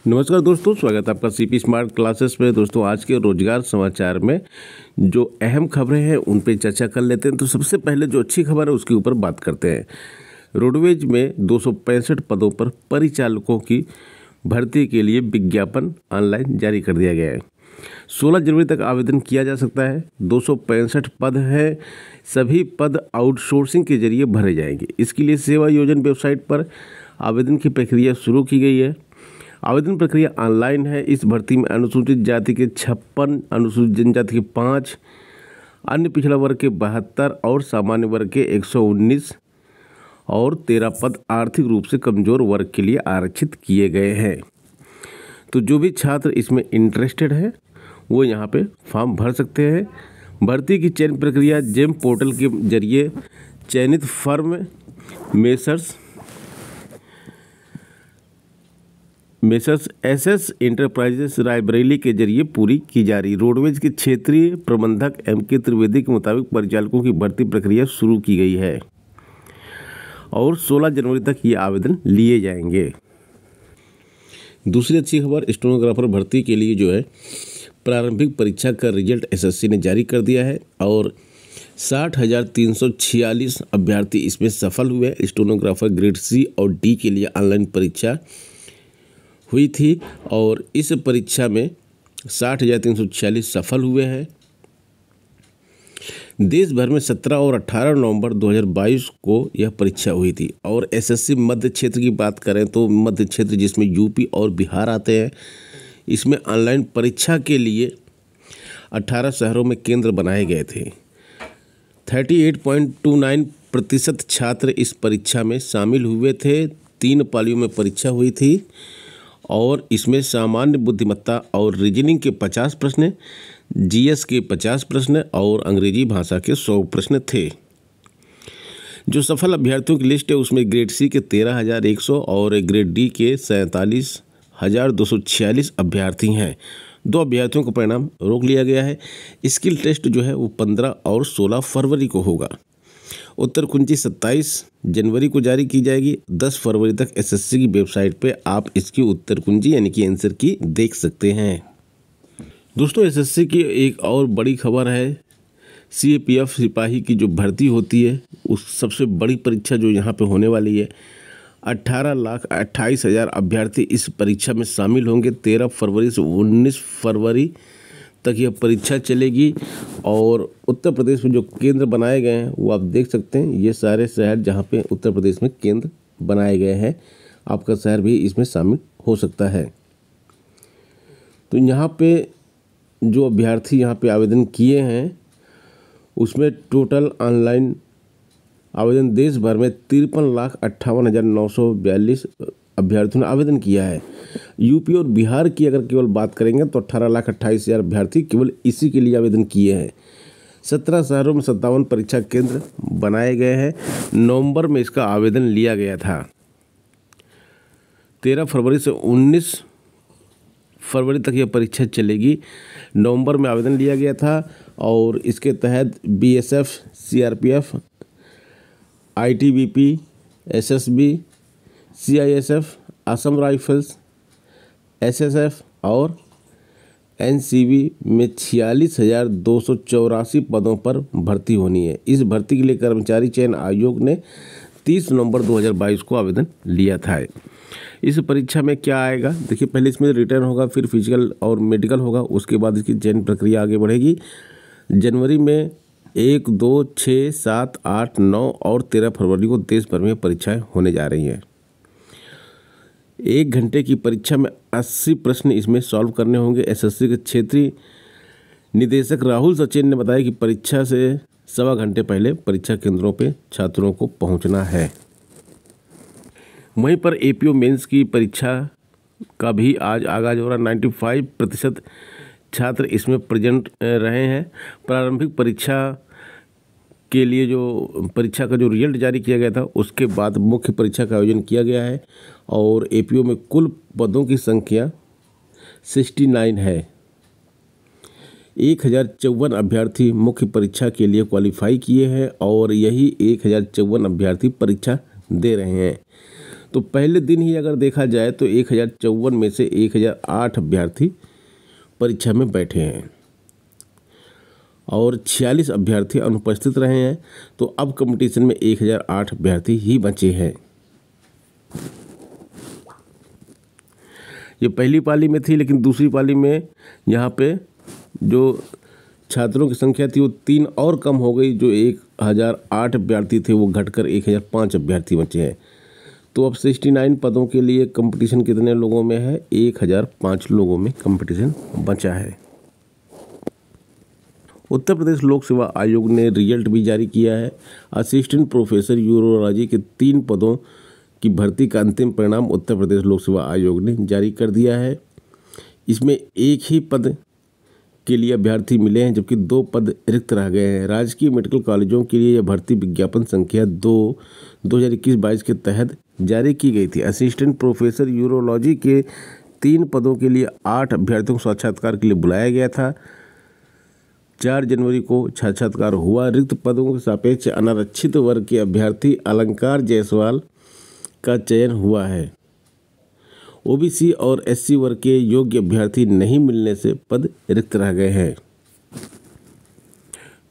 नमस्कार दोस्तों, स्वागत है आपका सीपी स्मार्ट क्लासेस में। दोस्तों, आज के रोजगार समाचार में जो अहम खबरें हैं उन पे चर्चा कर लेते हैं। तो सबसे पहले जो अच्छी खबर है उसके ऊपर बात करते हैं। रोडवेज में 265 पदों पर परिचालकों की भर्ती के लिए विज्ञापन ऑनलाइन जारी कर दिया गया है। 16 जनवरी तक आवेदन किया जा सकता है। 265 पद हैं। सभी पद आउटसोर्सिंग के जरिए भरे जाएंगे। इसके लिए सेवा योजना वेबसाइट पर आवेदन की प्रक्रिया शुरू की गई है। आवेदन प्रक्रिया ऑनलाइन है। इस भर्ती में अनुसूचित जाति के 56, अनुसूचित जनजाति के 5, अन्य पिछड़ा वर्ग के 72 और सामान्य वर्ग के 119 और 13 पद आर्थिक रूप से कमजोर वर्ग के लिए आरक्षित किए गए हैं। तो जो भी छात्र इसमें इंटरेस्टेड है वो यहाँ पे फॉर्म भर सकते हैं। भर्ती की चयन प्रक्रिया जेम पोर्टल के जरिए चयनित firm messrs SS enterprises Raebareli के जरिए पूरी की जा रही। रोडवेज के क्षेत्रीय प्रबंधक एम.के. त्रिवेदी के मुताबिक परिचालकों की भर्ती प्रक्रिया शुरू की गई है और 16 जनवरी तक ये आवेदन लिए जाएंगे। दूसरी अच्छी खबर, स्टेनोग्राफर भर्ती के लिए जो है प्रारंभिक परीक्षा का रिजल्ट एसएससी ने जारी कर दिया है और 60,346 अभ्यर्थी इसमें सफल हुए। स्टेनोग्राफर ग्रेड सी और डी के लिए ऑनलाइन परीक्षा हुई थी और इस परीक्षा में 60,346 सफल हुए हैं। देश भर में 17 और 18 नवंबर 2022 को यह परीक्षा हुई थी। और एसएससी मध्य क्षेत्र की बात करें तो मध्य क्षेत्र जिसमें यूपी और बिहार आते हैं, इसमें ऑनलाइन परीक्षा के लिए 18 शहरों में केंद्र बनाए गए थे। 38.29% छात्र इस परीक्षा में शामिल हुए थे। 3 पालियों में परीक्षा हुई थी और इसमें सामान्य बुद्धिमत्ता और रीजनिंग के 50 प्रश्न, जीएस के 50 प्रश्न और अंग्रेजी भाषा के 100 प्रश्न थे। जो सफल अभ्यर्थियों की लिस्ट है उसमें ग्रेड सी के 13,100 और ग्रेड डी के 47,246 अभ्यर्थी हैं। 2 अभ्यर्थियों का परिणाम रोक लिया गया है। स्किल टेस्ट जो है वो 15 और 16 फरवरी को होगा। उत्तर कुंजी 27 जनवरी को जारी की जाएगी। 10 फरवरी तक एसएससी की वेबसाइट पे आप इसकी उत्तर कुंजी यानी कि आंसर की देख सकते हैं। दोस्तों, एसएससी की एक और बड़ी खबर है। सीएपीएफ सिपाही की जो भर्ती होती है उस सबसे बड़ी परीक्षा जो यहाँ पे होने वाली है, 18,28,000 अभ्यर्थी इस परीक्षा में शामिल होंगे। 13 फरवरी से 19 फरवरी तक यह परीक्षा चलेगी और उत्तर प्रदेश में जो केंद्र बनाए गए हैं वो आप देख सकते हैं। ये सारे शहर जहाँ पे उत्तर प्रदेश में केंद्र बनाए गए हैं, आपका शहर भी इसमें शामिल हो सकता है। तो यहाँ पे जो अभ्यर्थी यहाँ पे आवेदन किए हैं उसमें टोटल ऑनलाइन आवेदन देश भर में 53,58,942 अभ्यर्थियों ने आवेदन किया है। यूपी और बिहार की अगर केवल बात करेंगे तो 18,28,000 अभ्यर्थी केवल इसी के लिए आवेदन किए हैं। 17 शहरों में 57 परीक्षा केंद्र बनाए गए हैं। नवंबर में इसका आवेदन लिया गया था। 13 फरवरी से 19 फरवरी तक यह परीक्षा चलेगी। नवंबर में आवेदन लिया गया था और इसके तहत BSF, CRPF, ITBP, SSB, CISF, Assam rifles, SSF और एनसीबी में 46,284 पदों पर भर्ती होनी है। इस भर्ती के लिए कर्मचारी चयन आयोग ने 30 नवंबर 2022 को आवेदन लिया था। इस परीक्षा में क्या आएगा देखिए, पहले इसमें रिटर्न होगा, फिर फिजिकल और मेडिकल होगा, उसके बाद इसकी चयन प्रक्रिया आगे बढ़ेगी। जनवरी में 1, 2, 6, 7, 8, 9 और 13 फरवरी को देश भर में परीक्षाएं होने जा रही हैं। 1 घंटे की परीक्षा में 80 प्रश्न इसमें सॉल्व करने होंगे। एसएससी के क्षेत्रीय निदेशक राहुल सचिन ने बताया कि परीक्षा से 1.25 घंटे पहले परीक्षा केंद्रों पे छात्रों को पहुंचना है। वहीं पर एपीओ मेंस की परीक्षा का भी आज आगाज हो रहा। 95% छात्र इसमें प्रेजेंट रहे हैं। प्रारंभिक परीक्षा के लिए जो परीक्षा का जो रिजल्ट जारी किया गया था उसके बाद मुख्य परीक्षा का आयोजन किया गया है और एपीओ में कुल पदों की संख्या 69 है। 1054 अभ्यर्थी मुख्य परीक्षा के लिए क्वालिफाई किए हैं और यही 1054 अभ्यर्थी परीक्षा दे रहे हैं। तो पहले दिन ही अगर देखा जाए तो 1054 में से 1008 अभ्यर्थी परीक्षा में बैठे हैं और 46 अभ्यर्थी अनुपस्थित रहे हैं। तो अब कंपटीशन में 1008 अभ्यर्थी ही बचे हैं। ये पहली पाली में थी, लेकिन दूसरी पाली में यहाँ पे जो छात्रों की संख्या थी वो 3 और कम हो गई। जो 1008 अभ्यर्थी थे वो घटकर 1005 अभ्यर्थी बचे हैं। तो अब 69 पदों के लिए कंपटीशन कितने लोगों में है? 1005 लोगों में कंपटीशन बचा है। उत्तर प्रदेश लोक सेवा आयोग ने रिजल्ट भी जारी किया है। असिस्टेंट प्रोफेसर यूरोलॉजी के 3 पदों की भर्ती का अंतिम परिणाम उत्तर प्रदेश लोक सेवा आयोग ने जारी कर दिया है। इसमें एक ही पद के लिए अभ्यर्थी मिले हैं, जबकि 2 पद रिक्त रह गए हैं। राजकीय मेडिकल कॉलेजों के लिए यह भर्ती विज्ञापन संख्या 2021-22 के तहत जारी की गई थी। असिस्टेंट प्रोफेसर यूरोलॉजी के 3 पदों के लिए 8 अभ्यर्थियों को साक्षात्कार के लिए बुलाया गया था। 4 जनवरी को साक्षात्कार हुआ। रिक्त पदों के सापेक्ष अनारक्षित वर्ग के अभ्यर्थी अलंकार जायसवाल का चयन हुआ है। ओबीसी और एससी वर्ग के योग्य अभ्यर्थी नहीं मिलने से पद रिक्त रह गए हैं।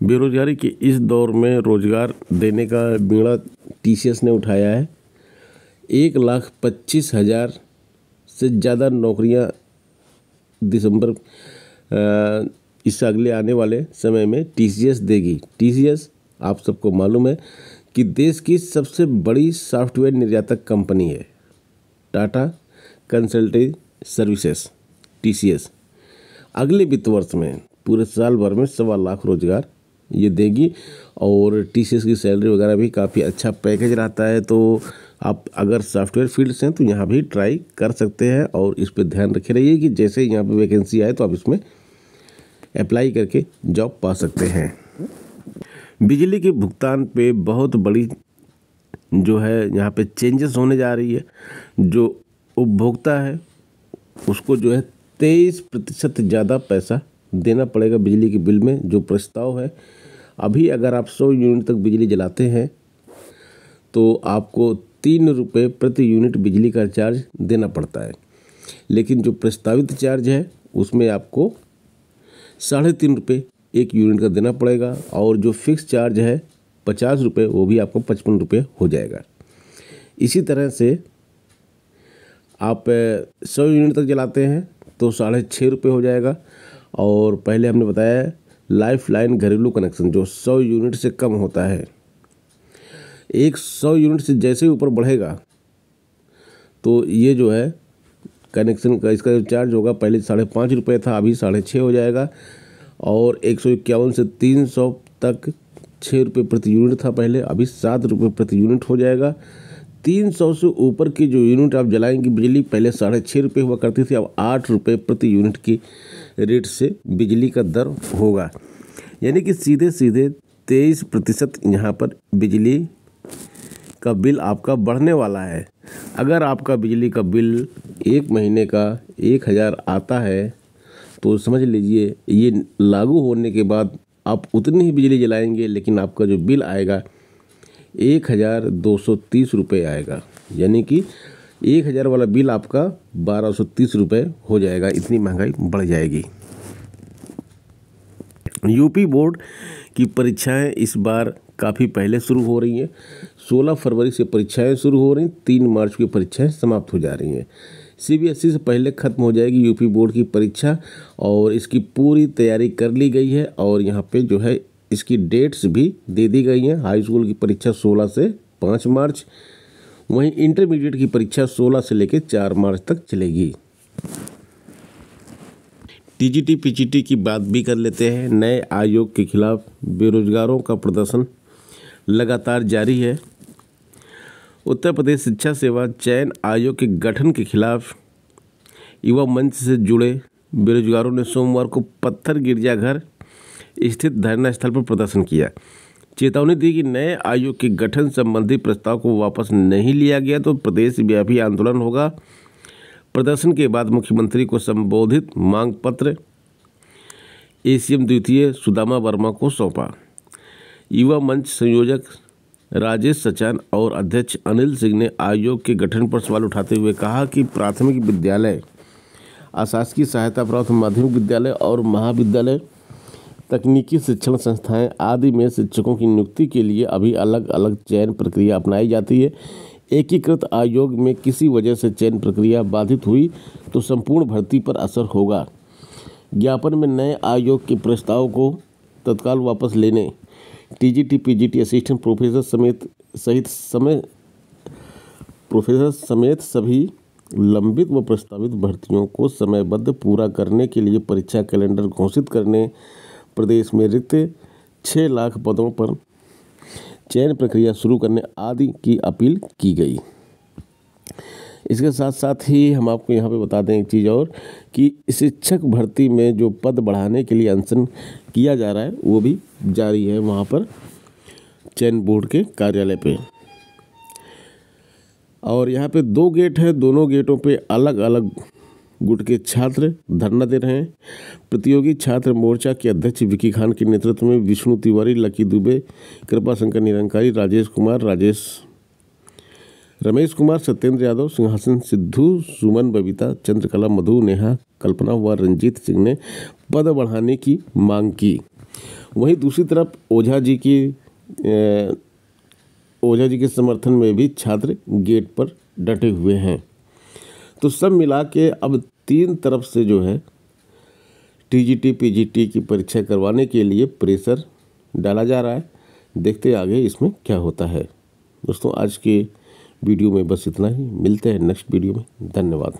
बेरोजगारी के इस दौर में रोजगार देने का बीड़ा टीसीएस ने उठाया है। 1,25,000 से ज़्यादा नौकरियां दिसंबर इससे अगले आने वाले समय में टीसीएस देगी। टीसीएस आप सबको मालूम है कि देश की सबसे बड़ी सॉफ्टवेयर निर्यातक कंपनी है। टाटा कंसल्टिंग सर्विसेज टीसीएस अगले वित्त वर्ष में पूरे साल भर में 1.25 लाख रोजगार ये देगी। और टीसीएस की सैलरी वगैरह भी काफ़ी अच्छा पैकेज रहता है। तो आप अगर सॉफ्टवेयर फील्ड से हैं तो यहाँ भी ट्राई कर सकते हैं और इस पर ध्यान रखे रहिए कि जैसे ही यहाँ पे वैकेंसी आए तो आप इसमें अप्लाई करके जॉब पा सकते हैं। बिजली के भुगतान पे बहुत बड़ी जो है यहाँ पे चेंजेस होने जा रही है। जो उपभोक्ता है उसको जो है 23% ज़्यादा पैसा देना पड़ेगा बिजली के बिल में। जो प्रस्ताव है अभी अगर आप 100 यूनिट तक बिजली जलाते हैं तो आपको 3 रुपये प्रति यूनिट बिजली का चार्ज देना पड़ता है, लेकिन जो प्रस्तावित चार्ज है उसमें आपको 3.5 रुपये 1 यूनिट का देना पड़ेगा। और जो फिक्स चार्ज है 50 रुपये वो भी आपको 55 रुपये हो जाएगा। इसी तरह से आप 100 यूनिट तक जलाते हैं तो 6.5 रुपये हो जाएगा। और पहले हमने बताया लाइफ लाइन घरेलू कनेक्शन जो 100 यूनिट से कम होता है, 100 यूनिट से जैसे ही ऊपर बढ़ेगा तो ये जो है कनेक्शन का इसका जो चार्ज होगा पहले 5.5 रुपये था, अभी 6.5 हो जाएगा। और 151 से 300 तक 6 रुपये प्रति यूनिट था पहले, अभी 7 रुपये प्रति यूनिट हो जाएगा। 300 से ऊपर की जो यूनिट आप जलाएंगी बिजली पहले 6.5 रुपये हुआ करती थी, अब 8 रुपये प्रति यूनिट की रेट से बिजली का दर होगा। यानी कि सीधे सीधे 23% यहाँ पर बिजली का बिल आपका बढ़ने वाला है। अगर आपका बिजली का बिल 1 महीने का 1000 आता है तो समझ लीजिए ये लागू होने के बाद आप उतनी ही बिजली जलाएंगे, लेकिन आपका जो बिल आएगा 1230 रुपये आएगा। यानी कि 1000 वाला बिल आपका 1230 रुपये हो जाएगा। इतनी महंगाई बढ़ जाएगी। यूपी बोर्ड की परीक्षाएं इस बार काफ़ी पहले शुरू हो रही हैं। 16 फरवरी से परीक्षाएं शुरू हो रही, 3 मार्च की परीक्षाएं समाप्त हो जा रही हैं। सीबीएसई से पहले ख़त्म हो जाएगी यूपी बोर्ड की परीक्षा और इसकी पूरी तैयारी कर ली गई है। और यहाँ पे जो है इसकी डेट्स भी दे दी गई हैं। हाई स्कूल की परीक्षा 16 से 5 मार्च, वहीं इंटरमीडिएट की परीक्षा 16 से लेकर 4 मार्च तक चलेगी। टीजीटी पीजीटी की बात भी कर लेते हैं। नए आयोग के खिलाफ बेरोजगारों का प्रदर्शन लगातार जारी है। उत्तर प्रदेश शिक्षा सेवा चयन आयोग के गठन के खिलाफ युवा मंच से जुड़े बेरोजगारों ने सोमवार को पत्थर गिरजाघर स्थित धरना स्थल पर प्रदर्शन किया। चेतावनी दी कि नए आयोग के गठन संबंधी प्रस्ताव को वापस नहीं लिया गया तो प्रदेश व्यापी आंदोलन होगा। प्रदर्शन के बाद मुख्यमंत्री को संबोधित मांग पत्र एसीएम द्वितीय सुदामा वर्मा को सौंपा। युवा मंच संयोजक राजेश सचान और अध्यक्ष अनिल सिंह ने आयोग के गठन पर सवाल उठाते हुए कहा कि प्राथमिक विद्यालय, अशासकीय सहायता प्राप्त माध्यमिक विद्यालय और महाविद्यालय, तकनीकी शिक्षण संस्थाएं आदि में शिक्षकों की नियुक्ति के लिए अभी अलग अलग चयन प्रक्रिया अपनाई जाती है। एकीकृत आयोग में किसी वजह से चयन प्रक्रिया बाधित हुई तो संपूर्ण भर्ती पर असर होगा। ज्ञापन में नए आयोग के प्रस्ताव को तत्काल वापस लेने, टीजीटी, पीजीटी, असिस्टेंट प्रोफेसर समेत सभी लंबित व प्रस्तावित भर्तियों को समयबद्ध पूरा करने के लिए परीक्षा कैलेंडर घोषित करने, प्रदेश में रिक्त 6 लाख पदों पर चयन प्रक्रिया शुरू करने आदि की अपील की गई। इसके साथ साथ ही हम आपको यहाँ पे बता दें एक चीज़ और कि शिक्षक भर्ती में जो पद बढ़ाने के लिए अनशन किया जा रहा है वो भी जारी है वहाँ पर चयन बोर्ड के कार्यालय पे। और यहाँ पे 2 गेट है, दोनों गेटों पे अलग अलग गुट के छात्र धरना दे रहे हैं। प्रतियोगी छात्र मोर्चा के अध्यक्ष विकी खान के नेतृत्व में विष्णु तिवारी, लकी दुबे, कृपा शंकर निरंकारी, राजेश कुमार, रमेश कुमार, सत्येंद्र यादव, सिंहासन सिद्धू, सुमन, बबीता, चंद्रकला, मधु, नेहा, कल्पना व रंजीत सिंह ने पद बढ़ाने की मांग की। वहीं दूसरी तरफ ओझा जी के समर्थन में भी छात्र गेट पर डटे हुए हैं। तो सब मिला के अब 3 तरफ से जो है टीजीटी, पीजीटी की परीक्षा करवाने के लिए प्रेशर डाला जा रहा है। देखते आगे इसमें क्या होता है। दोस्तों, आज के वीडियो में बस इतना ही। मिलते हैं नेक्स्ट वीडियो में। धन्यवाद।